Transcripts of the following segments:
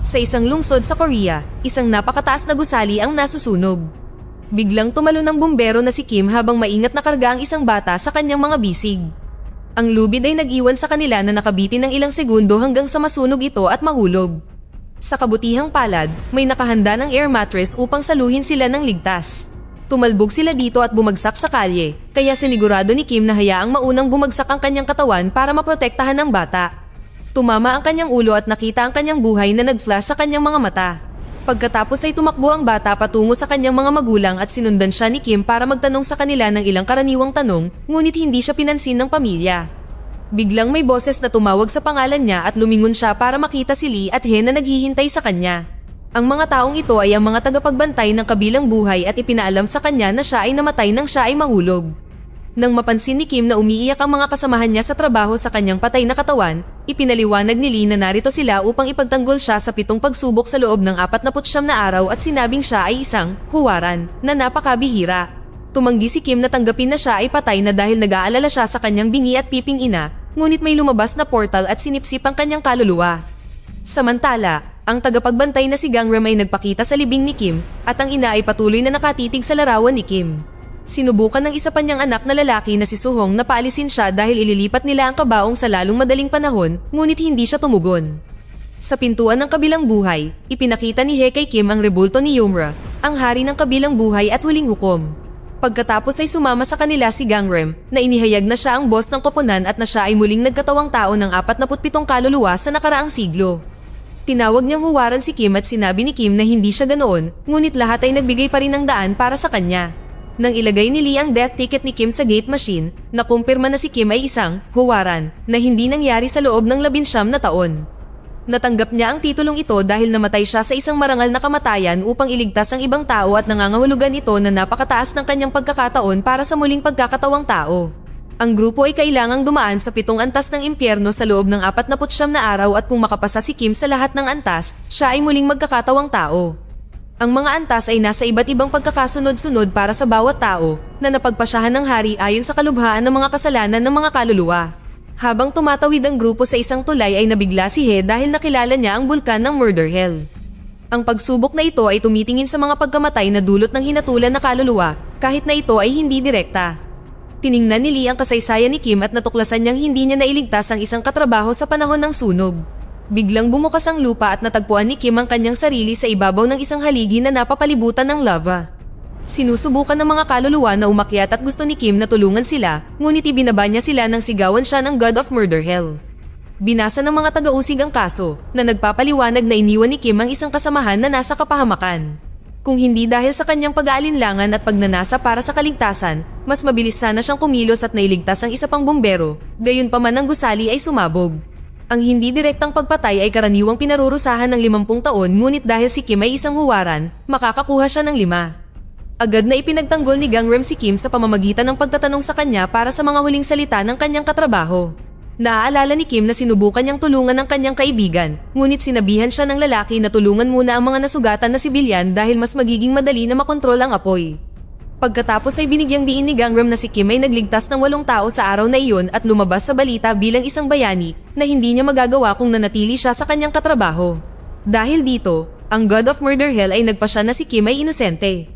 Sa isang lungsod sa Korea, isang napakataas na gusali ang nasusunog. Biglang tumalo ng bumbero na si Kim habang maingat na karga ang isang bata sa kanyang mga bisig. Ang lubid ay nag-iwan sa kanila na nakabitin ng ilang segundo hanggang sa masunog ito at mahulog. Sa kabutihang palad, may nakahanda ng air mattress upang saluhin sila ng ligtas. Tumalbog sila dito at bumagsak sa kalye, kaya sinigurado ni Kim na hayaang maunang bumagsak ang kanyang katawan para maprotektahan ang bata. Tumama ang kanyang ulo at nakita ang kanyang buhay na nag-flash sa kanyang mga mata. Pagkatapos ay tumakbo ang bata patungo sa kanyang mga magulang at sinundan siya ni Kim para magtanong sa kanila ng ilang karaniwang tanong, ngunit hindi siya pinansin ng pamilya. Biglang may boses na tumawag sa pangalan niya at lumingon siya para makita si Lee at Hye na naghihintay sa kanya. Ang mga taong ito ay ang mga tagapagbantay ng kabilang buhay at ipinaalam sa kanya na siya ay namatay nang siya ay mahulog. Nang mapansin ni Kim na umiiyak ang mga kasamahan niya sa trabaho sa kanyang patay na katawan, ipinaliwanag ni Lee na narito sila upang ipagtanggol siya sa 7 pagsubok sa loob ng 49 na araw at sinabing siya ay isang huwaran na napakabihira. Tumanggi si Kim na tanggapin na siya ay patay na dahil nag-aalala siya sa kanyang bingi at piping ina, ngunit may lumabas na portal at sinipsip ang kanyang kaluluwa. Samantala, ang tagapagbantay na si Gangram ay nagpakita sa libing ni Kim at ang ina ay patuloy na nakatitig sa larawan ni Kim. Sinubukan ng isa pa niyang anak na lalaki na si Suhong na paalisin siya dahil ililipat nila ang kabaong sa lalong madaling panahon, ngunit hindi siya tumugon. Sa pintuan ng kabilang buhay, ipinakita ni Hye kay Kim ang rebulto ni Yumra, ang hari ng kabilang buhay at huling hukom. Pagkatapos ay sumama sa kanila si Gangram na inihayag na siya ang boss ng koponan at na siya ay muling nagkatawang tao ng 47 kaluluwa sa nakaraang siglo. Tinawag niyang huwaran si Kim at sinabi ni Kim na hindi siya ganoon, ngunit lahat ay nagbigay pa rin ng daan para sa kanya. Nang ilagay ni Lee ang death ticket ni Kim sa gate machine, nakumpirma na si Kim ay isang huwaran na hindi nangyari sa loob ng 19 na taon. Natanggap niya ang titulong ito dahil namatay siya sa isang marangal na kamatayan upang iligtas ang ibang tao at nangangahulugan ito na napakataas ng kanyang pagkakataon para sa muling pagkakatawang tao. Ang grupo ay kailangang dumaan sa 7 antas ng impyerno sa loob ng 49 na araw at kung makapasa si Kim sa lahat ng antas, siya ay muling magkakatawang tao. Ang mga antas ay nasa iba't ibang pagkakasunod-sunod para sa bawat tao na napagpasyahan ng hari ayon sa kalubhaan ng mga kasalanan ng mga kaluluwa. Habang tumatawid ang grupo sa isang tulay ay nabigla si Hye dahil nakilala niya ang bulkan ng Murder Hell. Ang pagsubok na ito ay tumitingin sa mga pagkamatay na dulot ng hinatulan na kaluluwa kahit na ito ay hindi direkta. Tiningnan ni Lee ang kasaysayan ni Kim at natuklasan niyang hindi niya nailigtas ang isang katrabaho sa panahon ng sunog. Biglang bumukas ang lupa at natagpuan ni Kim ang kanyang sarili sa ibabaw ng isang haligi na napapalibutan ng lava. Sinusubukan ng mga kaluluwa na umakyat at gusto ni Kim na tulungan sila, ngunit ibinaba niya sila nang sigawan siya ng God of Murder Hell. Binasa ng mga taga-usig ang kaso na nagpapaliwanag na iniwan ni Kim ang isang kasamahan na nasa kapahamakan. Kung hindi dahil sa kanyang pag-aalinlangan at pagnanasa para sa kaligtasan, mas mabilis sana siyang kumilos at nailigtas ang isa pang bumbero, gayunpaman ang gusali ay sumabog. Ang hindi direktang pagpatay ay karaniwang pinarurusahan ng 50 taon ngunit dahil si Kim ay isang huwaran, makakakuha siya ng 5. Agad na ipinagtanggol ni Gangram si Kim sa pamamagitan ng pagtatanong sa kanya para sa mga huling salita ng kanyang katrabaho. Naaalala ni Kim na sinubukan niyang tulungan ng kanyang kaibigan, ngunit sinabihan siya ng lalaki na tulungan muna ang mga nasugatan na sibilyan dahil mas magiging madali na makontrol ang apoy. Pagkatapos ay binigyang diin ni Gangram na si Kim ay nagligtas ng 8 tao sa araw na iyon at lumabas sa balita bilang isang bayani na hindi niya magagawa kung nanatili siya sa kanyang katrabaho. Dahil dito, ang God of Murder Hell ay nagpasya na si Kim ay inosente.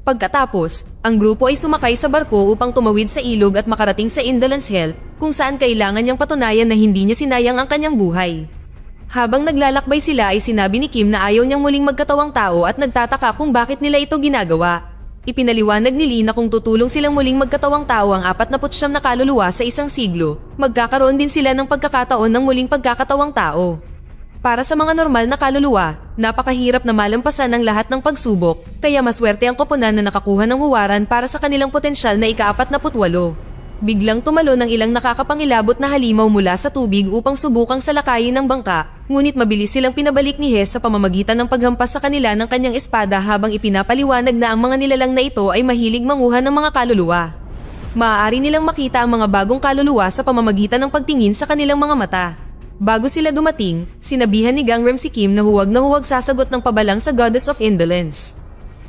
Pagkatapos, ang grupo ay sumakay sa barko upang tumawid sa ilog at makarating sa Indolence Hell kung saan kailangan niyang patunayan na hindi niya sinayang ang kanyang buhay. Habang naglalakbay sila ay sinabi ni Kim na ayaw niyang muling magkatawang tao at nagtataka kung bakit nila ito ginagawa. Ipinaliwanag ni Lee na kung tutulong silang muling magkatawang tao ang 49 na kaluluwa sa isang siglo, magkakaroon din sila ng pagkakataon ng muling pagkakatawang tao. Para sa mga normal na kaluluwa, napakahirap na malampasan ang lahat ng pagsubok, kaya maswerte ang koponan na nakakuha ng huwaran para sa kanilang potensyal na ika-48. Biglang tumalo ng ilang nakakapangilabot na halimaw mula sa tubig upang subukang salakayin ng bangka, ngunit mabilis silang pinabalik ni Hye sa pamamagitan ng paghampas sa kanila ng kanyang espada habang ipinapaliwanag na ang mga nilalang na ito ay mahilig manguha ng mga kaluluwa. Maaari nilang makita ang mga bagong kaluluwa sa pamamagitan ng pagtingin sa kanilang mga mata. Bago sila dumating, sinabihan ni Gangram si Kim na huwag sasagot ng pabalang sa Goddess of Indolence.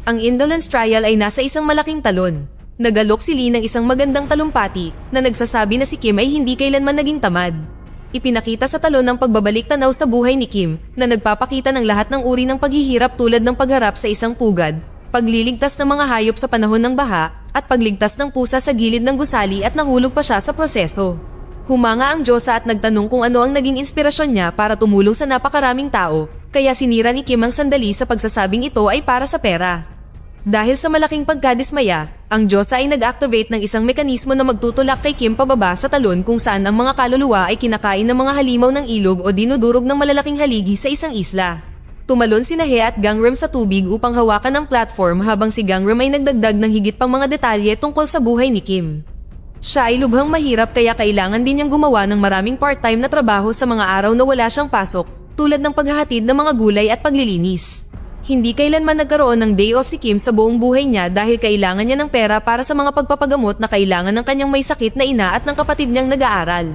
Ang Indolence Trial ay nasa isang malaking talon. Nagalok si Lee ng isang magandang talumpati na nagsasabi na si Kim ay hindi kailanman naging tamad. Ipinakita sa talon ng pagbabalik tanaw sa buhay ni Kim na nagpapakita ng lahat ng uri ng paghihirap tulad ng pagharap sa isang pugad, pagliligtas ng mga hayop sa panahon ng baha, at pagligtas ng pusa sa gilid ng gusali at nahulog pa siya sa proseso. Humanga ang Diyosa at nagtanong kung ano ang naging inspirasyon niya para tumulong sa napakaraming tao, kaya sinira ni Kim ang sandali sa pagsasabing ito ay para sa pera. Dahil sa malaking pagkadismaya, ang Diyosa ay nag-activate ng isang mekanismo na magtutulak kay Kim pababa sa talon kung saan ang mga kaluluwa ay kinakain ng mga halimaw ng ilog o dinudurog ng malalaking haligi sa isang isla. Tumalon sina Hye at Gangnam sa tubig upang hawakan ang platform habang si Gangnam ay nagdagdag ng higit pang mga detalye tungkol sa buhay ni Kim. Siya ay lubhang mahirap kaya kailangan din niyang gumawa ng maraming part-time na trabaho sa mga araw na wala siyang pasok, tulad ng paghahatid ng mga gulay at paglilinis. Hindi kailanman nagkaroon ng day off si Kim sa buong buhay niya dahil kailangan niya ng pera para sa mga pagpapagamot na kailangan ng kanyang may sakit na ina at ng kapatid niyang nag-aaral.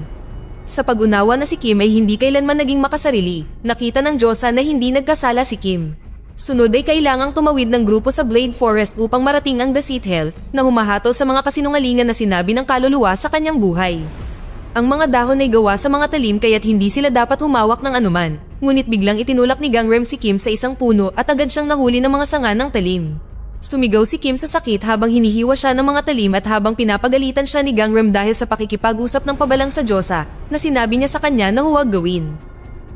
Sa pag-unawa na si Kim ay hindi kailanman naging makasarili, nakita ng Diyosa na hindi nagkasala si Kim. Sunod ay kailangang tumawid ng grupo sa Blade Forest upang marating ang Deceit Hell na humahatol sa mga kasinungalingan na sinabi ng kaluluwa sa kanyang buhay. Ang mga dahon ay gawa sa mga talim kaya't hindi sila dapat humawak ng anuman, ngunit biglang itinulak ni Gangnam si Kim sa isang puno at agad siyang nahuli ng mga sanga ng talim. Sumigaw si Kim sa sakit habang hinihiwa siya ng mga talim at habang pinapagalitan siya ni Gangnam dahil sa pakikipag-usap ng pabalang sa Diyosa na sinabi niya sa kanya na huwag gawin.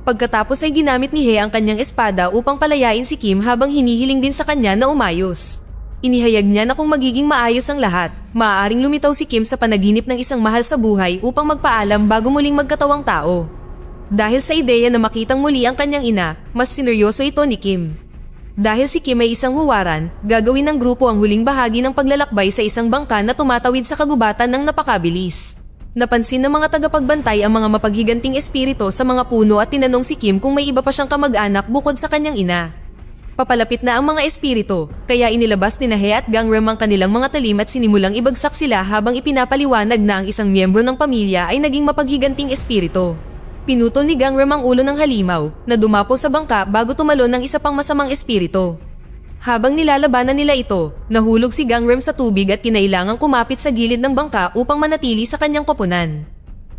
Pagkatapos ay ginamit ni Hye ang kanyang espada upang palayain si Kim habang hinihiling din sa kanya na umayos. Inihayag niya na kung magiging maayos ang lahat, maaaring lumitaw si Kim sa panaginip ng isang mahal sa buhay upang magpaalam bago muling magkatawang tao. Dahil sa ideya na makitang muli ang kanyang ina, mas sineryoso ito ni Kim. Dahil si Kim ay isang huwaran, gagawin ng grupo ang huling bahagi ng paglalakbay sa isang bangka na tumatawid sa kagubatan ng napakabilis. Napansin ng mga tagapagbantay ang mga mapaghiganting espiritu sa mga puno at tinanong si Kim kung may iba pa siyang kamag-anak bukod sa kanyang ina. Papalapit na ang mga espiritu, kaya inilabas ni Hye at Gangnam ang kanilang mga talim at sinimulang ibagsak sila habang ipinapaliwanag na ang isang miyembro ng pamilya ay naging mapaghiganting espiritu. Pinutol ni Gangnam ang ulo ng halimaw na dumapo sa bangka bago tumalon ng isa pang masamang espiritu. Habang nilalabanan nila ito, nahulog si Gangnam sa tubig at kinailangang kumapit sa gilid ng bangka upang manatili sa kanyang koponan.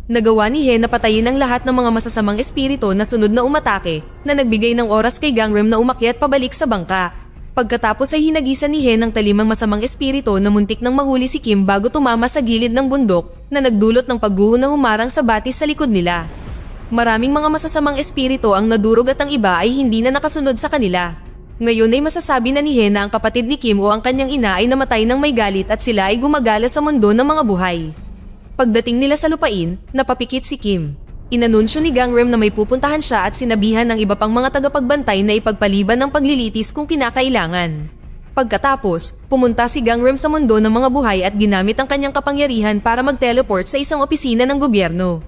Nagawa ni Hye na patayin ang lahat ng mga masasamang espiritu na sunod na umatake na nagbigay ng oras kay Gangnam na umakyat pabalik sa bangka. Pagkatapos ay hinagisan ni Hye ng talimang masamang espiritu na muntik nang mahuli si Kim bago tumama sa gilid ng bundok na nagdulot ng pagguho na humarang sa batis sa likod nila. Maraming mga masasamang espiritu ang nadurog at ang iba ay hindi na nakasunod sa kanila. Ngayon ay masasabi na ni Hye na ang kapatid ni Kim o ang kanyang ina ay namatay ng may galit at sila ay gumagala sa mundo ng mga buhay. Pagdating nila sa lupain, napapikit si Kim. Inanunsyo ni Gangnam na may pupuntahan siya at sinabihan ng iba pang mga tagapagbantay na ipagpaliban ng paglilitis kung kinakailangan. Pagkatapos, pumunta si Gangnam sa mundo ng mga buhay at ginamit ang kanyang kapangyarihan para mag-teleport sa isang opisina ng gobyerno.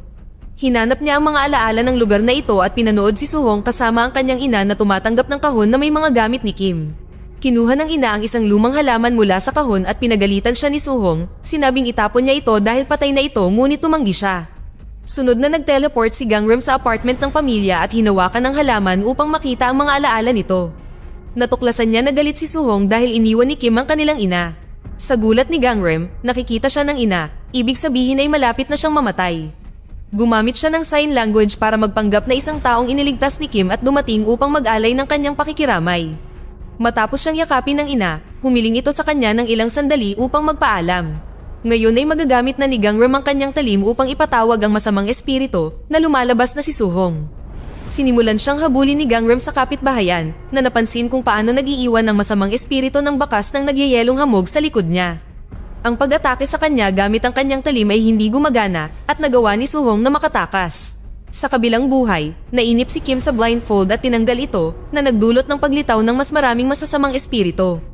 Hinanap niya ang mga alaala ng lugar na ito at pinanood si Suhong kasama ang kanyang ina na tumatanggap ng kahon na may mga gamit ni Kim. Kinuha ng ina ang isang lumang halaman mula sa kahon at pinagalitan siya ni Suhong, sinabing itapon niya ito dahil patay na ito ngunit tumanggi siya. Sunod na nag-teleport si Gangnam sa apartment ng pamilya at hinawakan ng halaman upang makita ang mga alaala nito. Natuklasan niya na galit si Suhong dahil iniwan ni Kim ang kanilang ina. Sa gulat ni Gangnam, nakikita siya ng ina, ibig sabihin ay malapit na siyang mamatay. Gumamit siya ng sign language para magpanggap na isang taong iniligtas ni Kim at dumating upang mag-alay ng kanyang pakikiramay. Matapos siyang yakapin ng ina, humiling ito sa kanya ng ilang sandali upang magpaalam. Ngayon ay magagamit na ni Gangnam ang kanyang talim upang ipatawag ang masamang espiritu na lumalabas na si Suhong. Sinimulan siyang habulin ni Gangnam sa kapitbahayan na napansin kung paano nagiiwan ng masamang espiritu ng bakas ng nagyayelong hamog sa likod niya. Ang pag-atake sa kanya gamit ang kanyang talim ay hindi gumagana at nagawa ni Suhong na makatakas. Sa kabilang buhay, nainip si Kim sa blindfold at tinanggal ito na nagdulot ng paglitaw ng mas maraming masasamang espiritu.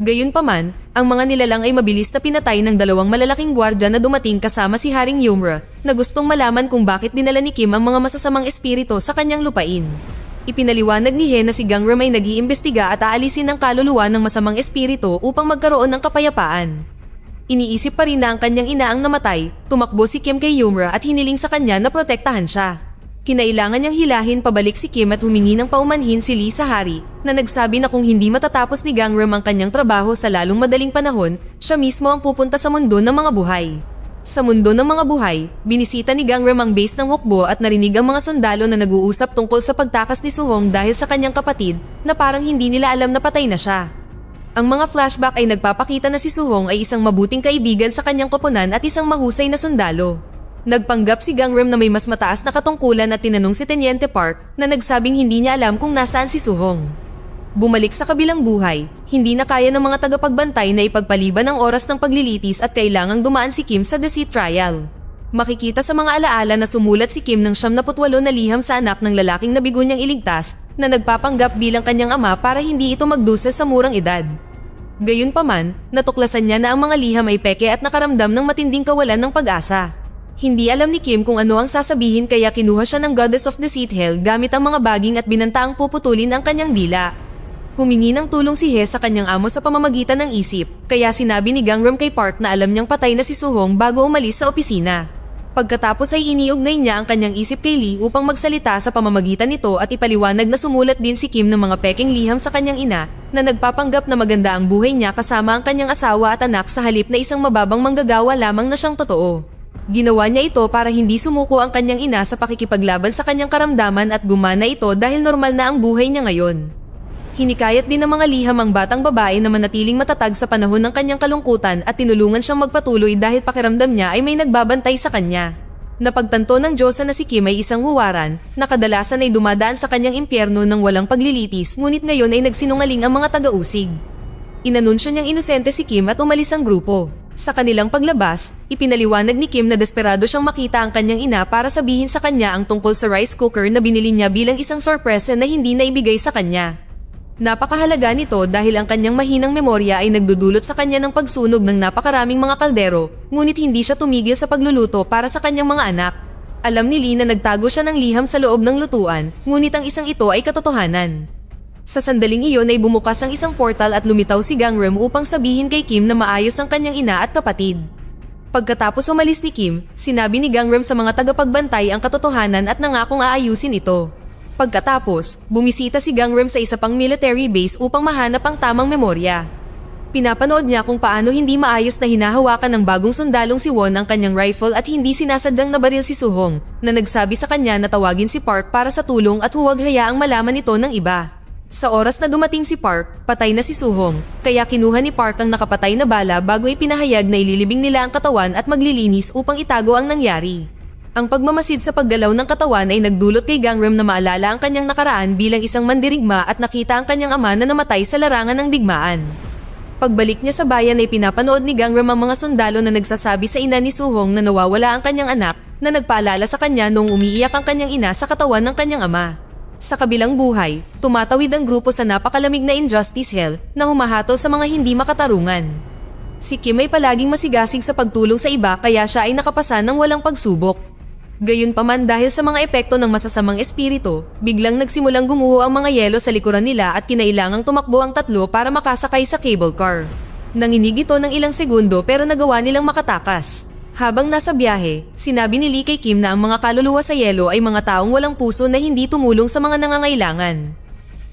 Gayunpaman, ang mga nilalang ay mabilis na pinatay ng dalawang malalaking gwardya na dumating kasama si Haring Yumra na gustong malaman kung bakit dinala ni Kim ang mga masasamang espiritu sa kanyang lupain. Ipinaliwanag ni Hye na si Gangnam ay nag-iimbestiga at aalisin ang kaluluwa ng masamang espiritu upang magkaroon ng kapayapaan. Iniisip pa rin na ang kanyang ina ang namatay, tumakbo si Kim kay Yumra at hiniling sa kanya na protektahan siya. Kinailangan niyang hilahin pabalik si Kim at humingi ng paumanhin si Lee sa hari na nagsabi na kung hindi matatapos ni Gangnam ang kanyang trabaho sa lalong madaling panahon, siya mismo ang pupunta sa mundo ng mga buhay. Sa mundo ng mga buhay, binisita ni Gangrem ang base ng hukbo at narinig ang mga sundalo na nag-uusap tungkol sa pagtakas ni Suhong dahil sa kanyang kapatid na parang hindi nila alam na patay na siya. Ang mga flashback ay nagpapakita na si Suhong ay isang mabuting kaibigan sa kanyang koponan at isang mahusay na sundalo. Nagpanggap si Gangrem na may mas mataas na katungkulan at tinanong si Teniente Park na nagsabing hindi niya alam kung nasaan si Suhong. Bumalik sa kabilang buhay, hindi na kaya ng mga tagapagbantay na ipagpaliban ang oras ng paglilitis at kailangang dumaan si Kim sa deceit trial. Makikita sa mga alaala na sumulat si Kim ng 78 na liham sa anak ng lalaking nabigo niyang iligtas na nagpapanggap bilang kanyang ama para hindi ito magdusa sa murang edad. Gayunpaman, natuklasan niya na ang mga liham ay peke at nakaramdam ng matinding kawalan ng pag-asa. Hindi alam ni Kim kung ano ang sasabihin kaya kinuha siya ng Goddess of Deceit Hell gamit ang mga baging at binantaang puputulin ang kanyang dila. Humingi ng tulong si He sa kanyang amo sa pamamagitan ng isip, kaya sinabi ni Gangrem kay Park na alam niyang patay na si Suhong bago umalis sa opisina. Pagkatapos ay iniugnay niya ang kanyang isip kay Lee upang magsalita sa pamamagitan nito at ipaliwanag na sumulat din si Kim ng mga peking liham sa kanyang ina na nagpapanggap na maganda ang buhay niya kasama ang kanyang asawa at anak sa halip na isang mababang manggagawa lamang na siyang totoo. Ginawa niya ito para hindi sumuko ang kanyang ina sa pakikipaglaban sa kanyang karamdaman at gumana ito dahil normal na ang buhay niya ngayon. Hinikayat din ng mga liham ang batang babae na manatiling matatag sa panahon ng kanyang kalungkutan at tinulungan siyang magpatuloy dahil pakiramdam niya ay may nagbabantay sa kanya. Napagtanto ng Diyosa na si Kim ay isang huwaran na kadalasan ay dumadaan sa kanyang impyerno ng walang paglilitis ngunit ngayon ay nagsinungaling ang mga taga-usig. Inanunsyo niyang inosente si Kim at umalis ang grupo. Sa kanilang paglabas, ipinaliwanag ni Kim na desperado siyang makita ang kanyang ina para sabihin sa kanya ang tungkol sa rice cooker na binili niya bilang isang sorpresa na hindi naibigay sa kanya. Napakahalaga nito dahil ang kanyang mahinang memorya ay nagdudulot sa kanya ng pagsunog ng napakaraming mga kaldero, ngunit hindi siya tumigil sa pagluluto para sa kanyang mga anak. Alam ni Lee na nagtago siya ng liham sa loob ng lutuan, ngunit ang isang ito ay katotohanan. Sa sandaling iyon ay bumukas ang isang portal at lumitaw si Gangrem upang sabihin kay Kim na maayos ang kanyang ina at kapatid. Pagkatapos umalis ni Kim, sinabi ni Gangrem sa mga tagapagbantay ang katotohanan at nangakong aayusin ito. Pagkatapos, bumisita si Gangrem sa isa pang military base upang mahanap ang tamang memorya. Pinapanood niya kung paano hindi maayos na hinahawakan ng bagong sundalong si Won ang kanyang rifle at hindi sinasadyang nabaril si Suhong, na nagsabi sa kanya na tawagin si Park para sa tulong at huwag hayaang malaman ito ng iba. Sa oras na dumating si Park, patay na si Suhong, kaya kinuha ni Park ang nakapatay na bala bago ipinahayag na ililibing nila ang katawan at maglilinis upang itago ang nangyari. Ang pagmamasid sa paggalaw ng katawan ay nagdulot kay Gangrem na maalala ang kanyang nakaraan bilang isang mandirigma at nakita ang kanyang ama na namatay sa larangan ng digmaan. Pagbalik niya sa bayan ay pinapanood ni Gangrem ang mga sundalo na nagsasabi sa ina ni Suhong na nawawala ang kanyang anak na nagpaalala sa kanya noong umiiyak ang kanyang ina sa katawan ng kanyang ama. Sa kabilang buhay, tumatawid ang grupo sa napakalamig na Injustice Hell na humahatol sa mga hindi makatarungan. Si Kim ay palaging masigasig sa pagtulong sa iba kaya siya ay nakapasa ng walang pagsubok. Gayunpaman dahil sa mga epekto ng masasamang espiritu, biglang nagsimulang gumuho ang mga yelo sa likuran nila at kinailangang tumakbo ang tatlo para makasakay sa cable car. Nanginig ito ng ilang segundo pero nagawa nilang makatakas. Habang nasa biyahe, sinabi ni Lee kay Kim na ang mga kaluluwa sa yelo ay mga taong walang puso na hindi tumulong sa mga nangangailangan.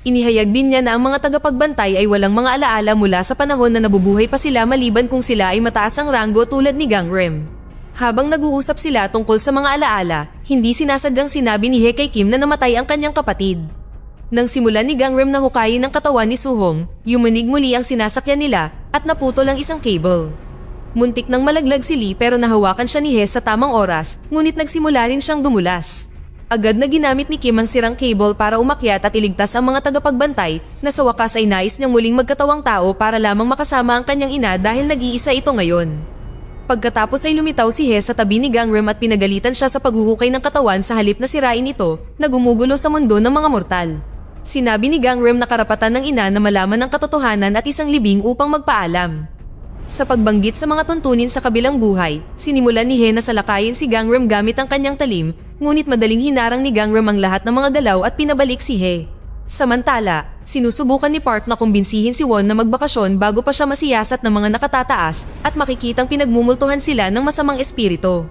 Inihayag din niya na ang mga tagapagbantay ay walang mga alaala mula sa panahon na nabubuhay pa sila maliban kung sila ay mataas ang ranggo tulad ni Gangrem. Habang nag-uusap sila tungkol sa mga alaala, hindi sinasadyang sinabi ni He kay Kim na namatay ang kanyang kapatid. Nang simulan ni Gangrem na hukayin ang katawan ni Suhong, yumanig muli ang sinasakyan nila at naputol ang isang cable. Muntik nang malaglag si Lee pero nahawakan siya ni He sa tamang oras, ngunit nagsimula rin siyang dumulas. Agad na ginamit ni Kim ang sirang cable para umakyat at iligtas ang mga tagapagbantay na sa wakas ay nais niyang muling magkatawang tao para lamang makasama ang kanyang ina dahil nag-iisa ito ngayon. Pagkatapos ay lumitaw si He sa tabi ni Gangrem at pinagalitan siya sa paghuhukay ng katawan sa halip na sirain ito na gumugulo sa mundo ng mga mortal. Sinabi ni Gangrem na karapatan ng ina na malaman ang katotohanan at isang libing upang magpaalam. Sa pagbanggit sa mga tuntunin sa kabilang buhay, sinimulan ni He na salakayin si Gangrem gamit ang kanyang talim, ngunit madaling hinarang ni Gangrem ang lahat ng mga galaw at pinabalik si He. Samantala, sinusubukan ni Park na kumbinsihin si Won na magbakasyon bago pa siya masiyasat ng mga nakatataas at makikitang pinagmumultuhan sila ng masamang espiritu.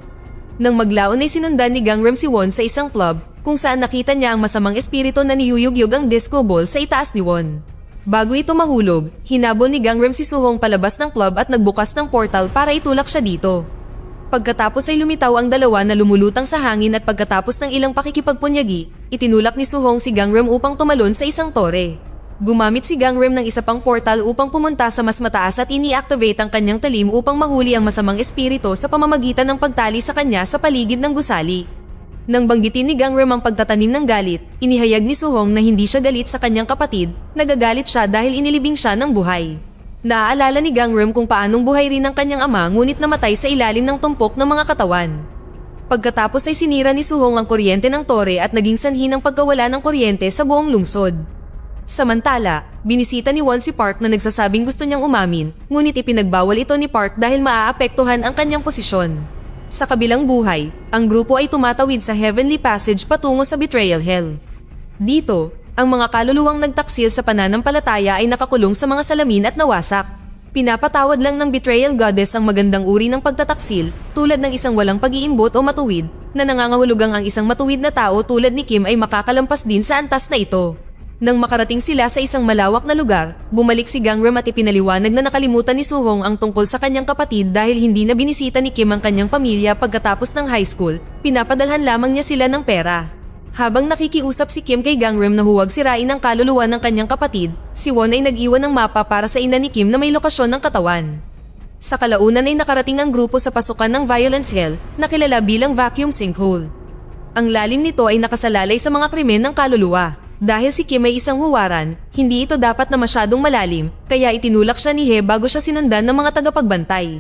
Nang maglaon ay sinundan ni Gangrem si Won sa isang club kung saan nakita niya ang masamang espiritu na niyuyugyug ang disco ball sa itaas ni Won. Bago ito mahulog, hinabol ni Gangrem si Suhong palabas ng club at nagbukas ng portal para itulak siya dito. Pagkatapos ay lumitaw ang dalawa na lumulutang sa hangin at pagkatapos ng ilang pakikipagpunyagi, itinulak ni Suhong si Gangrem upang tumalon sa isang tore. Gumamit si Gangrem ng isa pang portal upang pumunta sa mas mataas at ini-activate ang kanyang talim upang mahuli ang masamang espiritu sa pamamagitan ng pagtali sa kanya sa paligid ng gusali. Nang banggitin ni Gangrem ang pagtatanim ng galit, inihayag ni Suhong na hindi siya galit sa kanyang kapatid, nagagalit siya dahil inilibing siya ng buhay. Naaalala ni Gangrem kung paanong buhay rin ang kanyang ama ngunit namatay sa ilalim ng tumpok ng mga katawan. Pagkatapos ay sinira ni Suhong ang kuryente ng tore at naging sanhi ng pagkawala ng kuryente sa buong lungsod. Samantala, binisita ni Won si Park na nagsasabing gusto niyang umamin, ngunit ipinagbawal ito ni Park dahil maaapektuhan ang kanyang posisyon. Sa kabilang buhay, ang grupo ay tumatawid sa Heavenly Passage patungo sa Betrayal Hell. Dito, ang mga kaluluwang nagtaksil sa pananampalataya ay nakakulong sa mga salamin at nawasak. Pinapatawad lang ng Betrayal Goddess ang magandang uri ng pagtataksil tulad ng isang walang pag-iimbot o matuwid na nangangahulugang ang isang matuwid na tao tulad ni Kim ay makakalampas din sa antas na ito. Nang makarating sila sa isang malawak na lugar, bumalik si Gangrem at ipinaliwanag na nakalimutan ni Suhong ang tungkol sa kanyang kapatid dahil hindi na binisita ni Kim ang kanyang pamilya pagkatapos ng high school, pinapadalhan lamang niya sila ng pera. Habang nakikiusap si Kim kay Gangrem na huwag sirain ang kaluluwa ng kanyang kapatid, si Won ay nag-iwan ng mapa para sa ina ni Kim na may lokasyon ng katawan. Sa kalaunan ay nakarating ang grupo sa pasukan ng Violence Hell na kilala bilang Vacuum Sinkhole. Ang lalim nito ay nakasalalay sa mga krimen ng kaluluwa. Dahil si Kim ay isang huwaran, hindi ito dapat na masyadong malalim, kaya itinulak siya ni He bago siya sinundan ng mga tagapagbantay.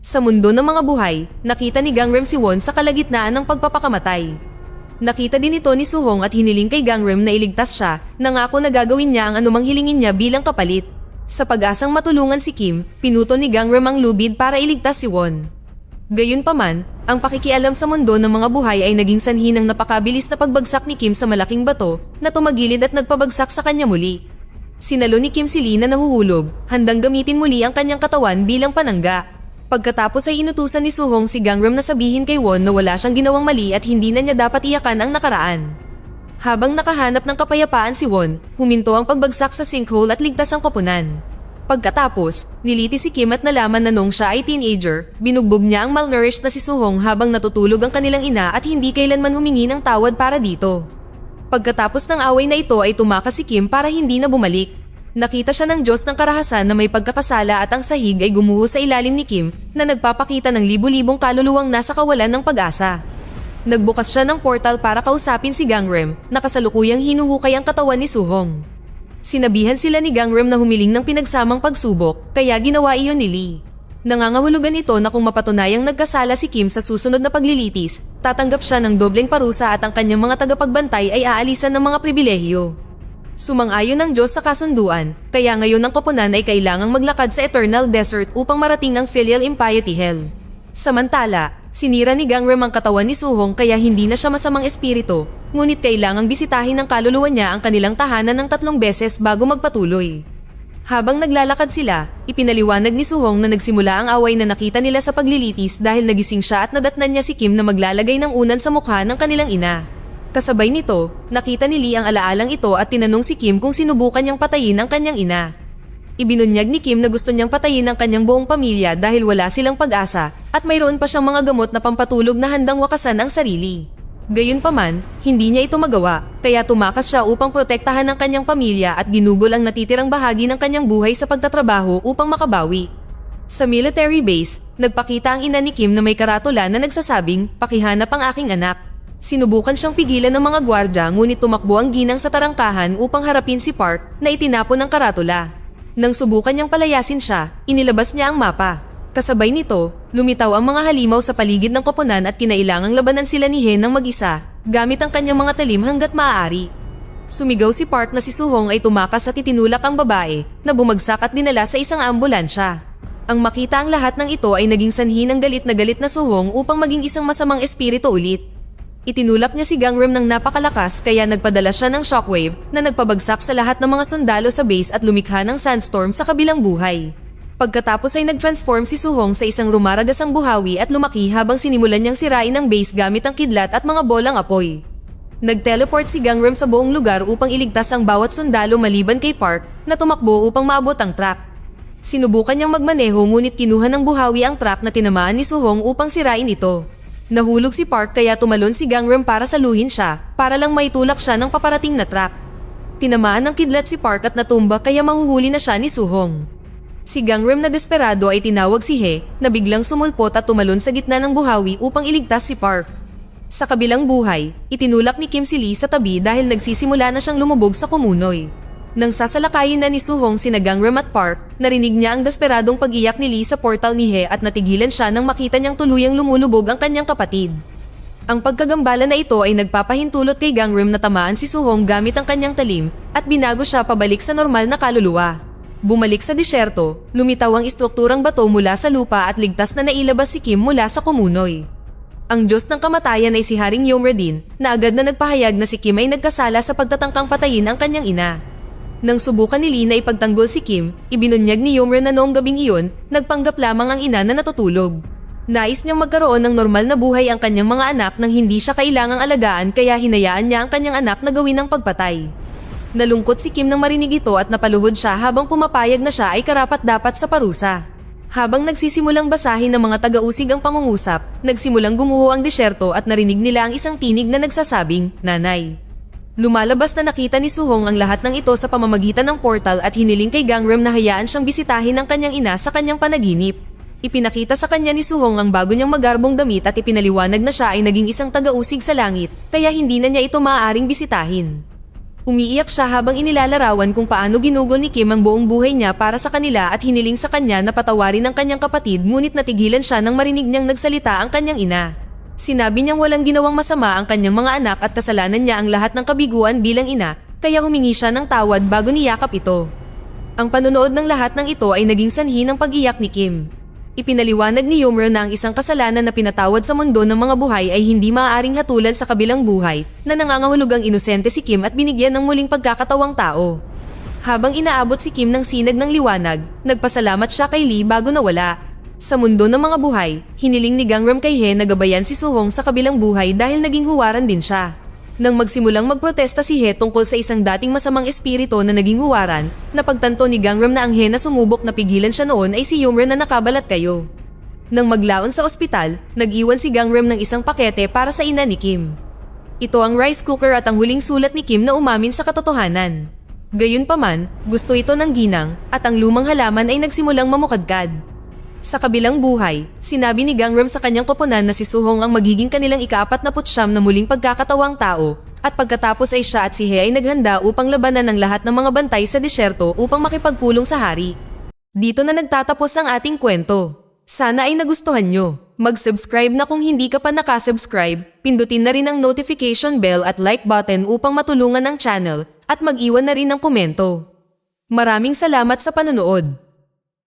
Sa mundo ng mga buhay, nakita ni Gangrem si Won sa kalagitnaan ng pagpapakamatay. Nakita din ito ni Suhong at hiniling kay Gangrem na iligtas siya, nangako na gagawin niya ang anumang hilingin niya bilang kapalit. Sa pag-asang matulungan si Kim, pinuto ni Gangrem ang lubid para iligtas si Won. Gayunpaman, ang pakikialam sa mundo ng mga buhay ay naging sanhi ng napakabilis na pagbagsak ni Kim sa malaking bato na tumagilid at nagpabagsak sa kanya muli. Sinalo ni Kim si Lee na nahuhulog, handang gamitin muli ang kanyang katawan bilang panangga. Pagkatapos ay inutusan ni Suhong si Gangrem na sabihin kay Won na wala siyang ginawang mali at hindi na niya dapat iyakan ang nakaraan. Habang nakahanap ng kapayapaan si Won, huminto ang pagbagsak sa sinkhole at ligtas ang koponan. Pagkatapos, niliti si Kim at nalaman na nung siya ay teenager, binugbog niya ang malnourished na si Suhong habang natutulog ang kanilang ina at hindi kailanman humingi ng tawad para dito. Pagkatapos ng away na ito ay tumakas si Kim para hindi na bumalik. Nakita siya ng Diyos ng karahasan na may pagkakasala at ang sahig ay gumuho sa ilalim ni Kim na nagpapakita ng libu-libong kaluluwang nasa kawalan ng pag-asa. Nagbukas siya ng portal para kausapin si Gangrem na kasalukuyang hinuhukay ang katawan ni Suhong. Sinabihan sila ni Gangrem na humiling ng pinagsamang pagsubok kaya ginawa iyon ni Lee. Nangangahulugan ito na kung mapatunayang nagkasala si Kim sa susunod na paglilitis, tatanggap siya ng dobleng parusa at ang kanyang mga tagapagbantay ay aalisan ng mga pribilehyo. Sumang-ayon ng Diyos sa kasunduan, kaya ngayon ang koponan ay kailangang maglakad sa Eternal Desert upang marating ang Filial Impiety Hell. Samantala, sinira ni Gangrem ang katawan ni Suhong kaya hindi na siya masamang espiritu, ngunit kailangang bisitahin ng kaluluwa niya ang kanilang tahanan ng 3 beses bago magpatuloy. Habang naglalakad sila, ipinaliwanag ni Suhong na nagsimula ang away na nakita nila sa paglilitis dahil nagising siya at nadatnan niya si Kim na maglalagay ng unan sa mukha ng kanilang ina. Kasabay nito, nakita ni Lee ang alaalang ito at tinanong si Kim kung sinubukan niyang patayin ang kanyang ina. Ibinunyag ni Kim na gusto niyang patayin ang kanyang buong pamilya dahil wala silang pag-asa at mayroon pa siyang mga gamot na pampatulog na handang wakasan ang sarili. Gayunpaman, hindi niya ito magawa, kaya tumakas siya upang protektahan ang kanyang pamilya at ginugol ang natitirang bahagi ng kanyang buhay sa pagtatrabaho upang makabawi. Sa military base, nagpakita ang ina ni Kim na may karatula na nagsasabing, "Pakihanap ang aking anak." Sinubukan siyang pigilan ng mga gwardya ngunit tumakbo ang ginang sa tarangkahan upang harapin si Park na itinapon ng karatula. Nang subukan niyang palayasin siya, inilabas niya ang mapa. Kasabay nito, lumitaw ang mga halimaw sa paligid ng koponan at kinailangang labanan sila ni Hen ng mag-isa, gamit ang kanyang mga talim hanggat maaari. Sumigaw si Park na si Suhong ay tumakas at itinulak ang babae na bumagsak at dinala sa isang ambulansya. Ang makita ang lahat ng ito ay naging sanhi ng galit na Suhong upang maging isang masamang espiritu ulit. Itinulak niya si Gangrem ng napakalakas kaya nagpadala siya ng shockwave na nagpabagsak sa lahat ng mga sundalo sa base at lumikha ng sandstorm sa kabilang buhay. Pagkatapos ay nag-transform si Suhong sa isang rumaragasang buhawi at lumaki habang sinimulan niyang sirain ang base gamit ang kidlat at mga bolang apoy. Nag-teleport si Gangrem sa buong lugar upang iligtas ang bawat sundalo maliban kay Park na tumakbo upang maabot ang truck. Sinubukan niyang magmaneho ngunit kinuha ng buhawi ang truck na tinamaan ni Suhong upang sirain ito. Nahulog si Park kaya tumalon si Gangnam para saluhin siya, para lang maitulak siya ng paparating na truck. Tinamaan ng kidlat si Park at natumba kaya mahuhuli na siya ni Suhong. Si Gangnam na desperado ay tinawag si He na biglang sumulpot at tumalon sa gitna ng buhawi upang iligtas si Park. Sa kabilang buhay, itinulak ni Kim si Lee sa tabi dahil nagsisimula na siyang lumubog sa kumunoy. Nang sasalakayin na ni Suhong sina Gangnam at Park, narinig niya ang desperadong pag-iyak ni Lee sa portal ni He at natigilan siya nang makita niyang tuluyang lumulubog ang kanyang kapatid. Ang pagkagambala na ito ay nagpapahintulot kay Gangnam na tamaan si Suhong gamit ang kanyang talim at binago siya pabalik sa normal na kaluluwa. Bumalik sa disyerto, lumitaw ang istrukturang bato mula sa lupa at ligtas na nailabas si Kim mula sa kumunoy. Ang Diyos ng kamatayan ay si Haring Yomredin na agad na nagpahayag na si Kim ay nagkasala sa pagtatangkang patayin ang kanyang ina. Nang subukan ni Lee na ipagtanggol si Kim, ibinunyag ni Yomre na noong gabing iyon, nagpanggap lamang ang ina na natutulog. Nais niyang magkaroon ng normal na buhay ang kanyang mga anak nang hindi siya kailangang alagaan kaya hinayaan niya ang kanyang anak na gawin ng pagpatay. Nalungkot si Kim nang marinig ito at napaluhod siya habang pumapayag na siya ay karapat-dapat sa parusa. Habang nagsisimulang basahin ng mga taga-usig ang pangungusap, nagsimulang gumuho ang disyerto at narinig nila ang isang tinig na nagsasabing, "Nanay." Lumalabas na nakita ni Suhong ang lahat ng ito sa pamamagitan ng portal at hiniling kay Gangnam na hayaan siyang bisitahin ang kanyang ina sa kanyang panaginip. Ipinakita sa kanya ni Suhong ang bago niyang magarbong damit at ipinaliwanag na siya ay naging isang taga-usig sa langit, kaya hindi na niya ito maaaring bisitahin. Umiiyak siya habang inilalarawan kung paano ginugol ni Kim ang buong buhay niya para sa kanila at hiniling sa kanya na patawarin ang kanyang kapatid ngunit natigilan siya nang marinig niyang nagsalita ang kanyang ina. Sinabi niyang walang ginawang masama ang kanyang mga anak at kasalanan niya ang lahat ng kabiguan bilang ina, kaya humingi siya ng tawad bago niyakap ito. Ang panunood ng lahat ng ito ay naging sanhi ng pag-iyak ni Kim. Ipinaliwanag ni Yomre na ang isang kasalanan na pinatawad sa mundo ng mga buhay ay hindi maaaring hatulan sa kabilang buhay na nangangahulugang inosente si Kim at binigyan ng muling pagkakatawang tao. Habang inaabot si Kim ng sinag ng liwanag, nagpasalamat siya kay Lee bago nawala. Sa mundo ng mga buhay, hiniling ni Gangnam kay He na gabayan si Suhong sa kabilang buhay dahil naging huwaran din siya. Nang magsimulang magprotesta si He tungkol sa isang dating masamang espiritu na naging huwaran, napagtanto ni Gangnam na ang He na sumubok na pigilan siya noon ay si Yomre na nakabalat kayo. Nang maglaon sa ospital, nag-iwan si Gangnam ng isang pakete para sa ina ni Kim. Ito ang rice cooker at ang huling sulat ni Kim na umamin sa katotohanan. Gayunpaman, gusto ito ng ginang at ang lumang halaman ay nagsimulang mamukadkad. Sa kabilang buhay, sinabi ni Gangnam sa kanyang koponan na si Suhong ang magiging kanilang ika-49 na muling pagkakatawang tao at pagkatapos ay siya at si He ay naghanda upang labanan ang lahat ng mga bantay sa disyerto upang makipagpulong sa hari. Dito na nagtatapos ang ating kwento. Sana ay nagustuhan nyo. Mag-subscribe na kung hindi ka pa nakasubscribe, pindutin na rin ang notification bell at like button upang matulungan ang channel at mag-iwan na rin ng komento. Maraming salamat sa panonood.